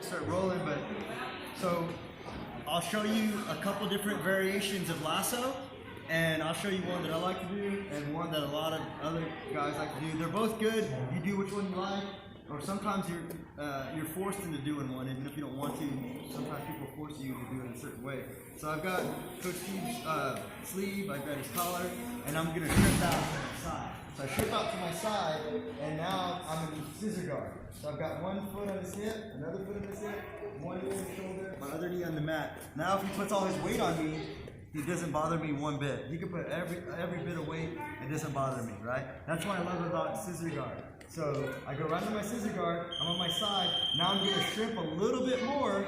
start rolling, but so I'll show you a couple different variations of lasso, and I'll show you one that I like to do and one that a lot of other guys like to do. They're both good. You do which one you like, or sometimes you're forced into doing one even if you don't want to. Sometimes people force you to do it in a certain way. So I've got Coach Steve's sleeve, I've got his collar, and I'm gonna strip out to my side. So I strip out to my side, and now I'm in scissor guard. So I've got one foot on his hip, another foot on his hip, one knee on his shoulder, my other knee on the mat. Now if he puts all his weight on me, it doesn't bother me one bit. He can put every bit of weight, it doesn't bother me, right? That's what I love about scissor guard. So I go right into my scissor guard, I'm on my side, now I'm gonna strip a little bit more,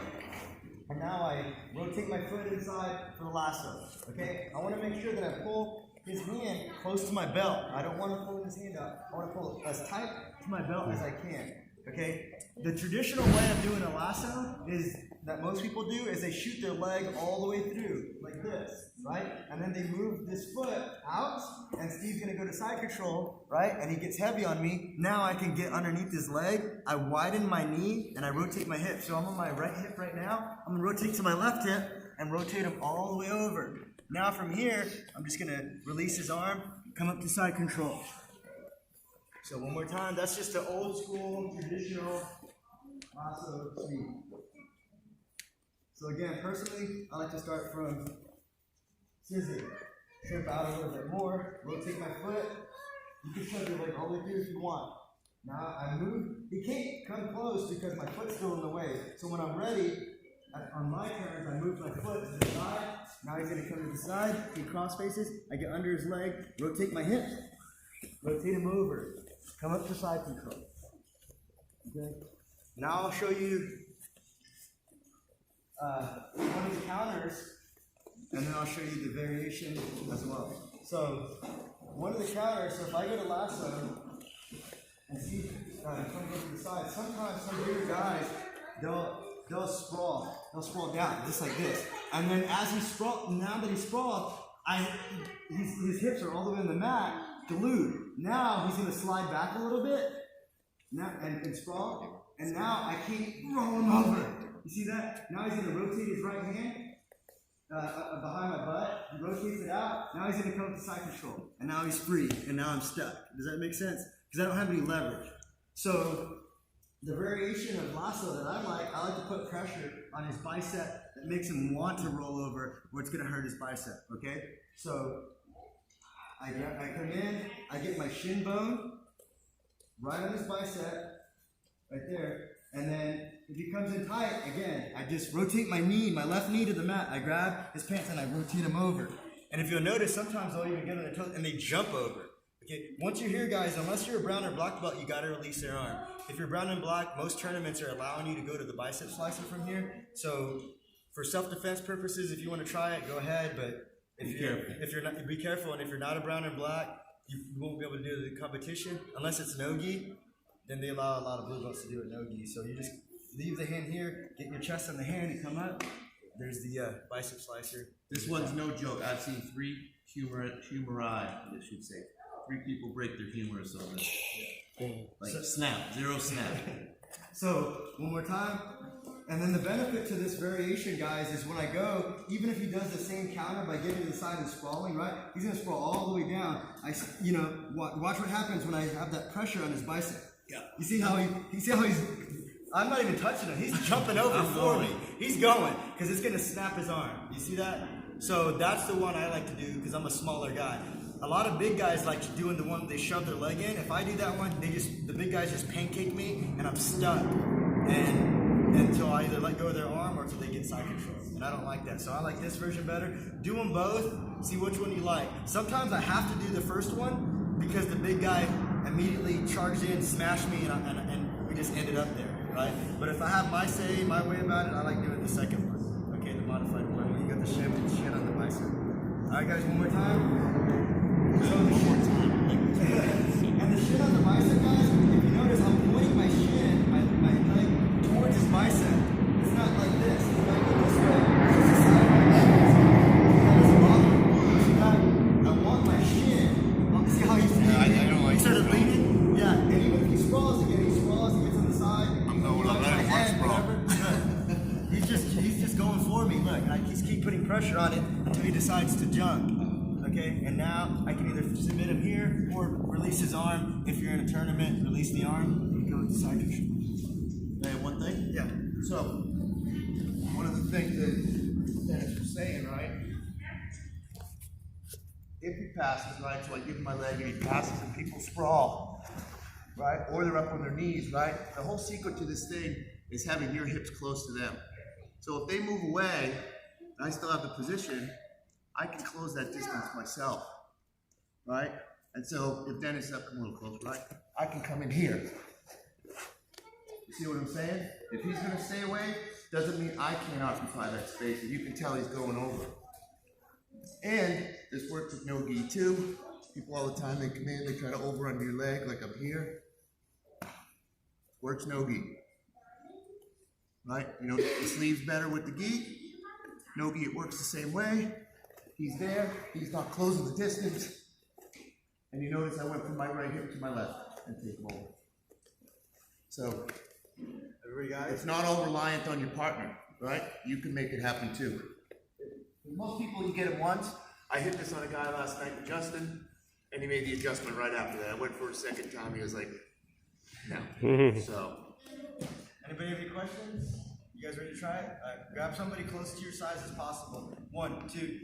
and now I rotate my foot inside for the lasso, okay? I wanna make sure that I pull his hand close to my belt. I don't wanna pull his hand out. I wanna pull as tight to my belt as I can, okay? The traditional way of doing a lasso is that most people do is they shoot their leg all the way through, like this, right? And then they move this foot out, and Steve's gonna go to side control, right? And he gets heavy on me. Now I can get underneath his leg. I widen my knee, and I rotate my hip. So I'm on my right hip right now. I'm gonna rotate to my left hip and rotate him all the way over. Now from here, I'm just gonna release his arm, come up to side control. So one more time, that's just the old school, traditional lasso sweep. So again, personally, I like to start from scissor. Strip out a little bit more, rotate my foot. You can shove your leg all the way through if you want. Now I move, he can't come close because my foot's still in the way. So when I'm ready, on my turns, I move my foot to the side. Now he's gonna come to the side, he cross faces, I get under his leg, rotate my hips, rotate him over, come up to side control. Okay? Now I'll show you one of the counters, and then I'll show you the variation as well. So one of the counters, so if I go to lasso and see come go to the side, sometimes some bigger guys, they'll sprawl down, just like this. And then as he sprawl, now that he's sprawled, his hips are all the way on the mat, glued. Now he's gonna slide back a little bit, now and sprawl, and now I can't roll him over. You see that? Now he's gonna rotate his right hand behind my butt, he rotates it out, now he's gonna come to side control, and now he's free, and now I'm stuck. Does that make sense? Because I don't have any leverage. So the variation of lasso that I like to put pressure on his bicep that makes him want to roll over where it's gonna hurt his bicep, okay? So I come in, I get my shin bone right on his bicep, right there, and then if he comes in tight, again, I just rotate my knee, my left knee to the mat, I grab his pants and I rotate him over. And if you'll notice, sometimes they'll even get on their toes and they jump over. Okay, once you're here, guys, unless you're a brown or black belt, you gotta release their arm. If you're brown and black, most tournaments are allowing you to go to the bicep slicer from here. So for self-defense purposes, if you want to try it, go ahead. But if you're not, be careful. And if you're not a brown and black, you won't be able to do the competition unless it's no-gi. Then they allow a lot of blue belts to do it no-gi. So you just leave the hand here, get your chest on the hand, and come up. There's the bicep slicer. This one's no joke. I've seen 3 humori, I should say. 3 people break their humerus on this. Like snap, 0 snap. So one more time. And then the benefit to this variation, guys, is when I go, even if he does the same counter by getting to the side and sprawling, right? He's gonna sprawl all the way down. Watch what happens when I have that pressure on his bicep. Yeah. You see how he's, I'm not even touching him. He's jumping over for me. He's going, because it's gonna snap his arm. You see that? So that's the one I like to do, because I'm a smaller guy. A lot of big guys like doing the one they shove their leg in. If I do that one, the big guys just pancake me, and I'm stuck. And until I either let go of their arm or until they get side control. And I don't like that. So I like this version better. Do them both, see which one you like. Sometimes I have to do the first one because the big guy immediately charged in, smashed me, and we just ended up there, right? But if I have my say, my way about it, I like doing the second one. Okay, the modified one, when you got the shin on the bicep. All right, guys, one more time. So the shin, and the shin on the bicep, guys, if you notice, I'm pointing my shin, my leg towards his bicep. It's not like this. It's not like this way. It's a sideways. That doesn't bother me. See, I want my shin. See how he's leaning? I don't like instead of leaning? Yeah, and even if he sprawls again, he gets on the side. I'm going on that my head, sprawl. whatever. stomach, and I just keep putting pressure on it until he decides to jump. Okay, and now I can either submit him here or release his arm. If you're in a tournament, release the arm and go with the side control. Can I have one thing? Yeah. So, one of the things that Dennis was saying, right? If he passes, right, so I give him my leg and he passes and people sprawl, right? Or they're up on their knees, right? The whole secret to this thing is having your hips close to them. So if they move away and I still have the position, I can close that distance myself, right? And so if Dennis is up, come a little closer, right? I can come in here. You see what I'm saying? If he's gonna stay away, doesn't mean I can't occupy that space, and you can tell he's going over. And this works with no gi too. People all the time, they come in, they try to over under your leg like I'm here. Works no gi. Right? You know, the sleeve's better with the gi. No gi, it works the same way. He's there, he's not closing the distance. And you notice I went from my right hip to my left and take him over. So, Everybody got it? it's not all reliant on your partner, right? You can make it happen too. Most people, you get it once. I hit this on a guy last night with Justin, and he made the adjustment right after that. I went for a second time, he was like, no. So. Anybody have any questions? You guys ready to try it? All right, grab somebody close to your size as possible. 1, 2.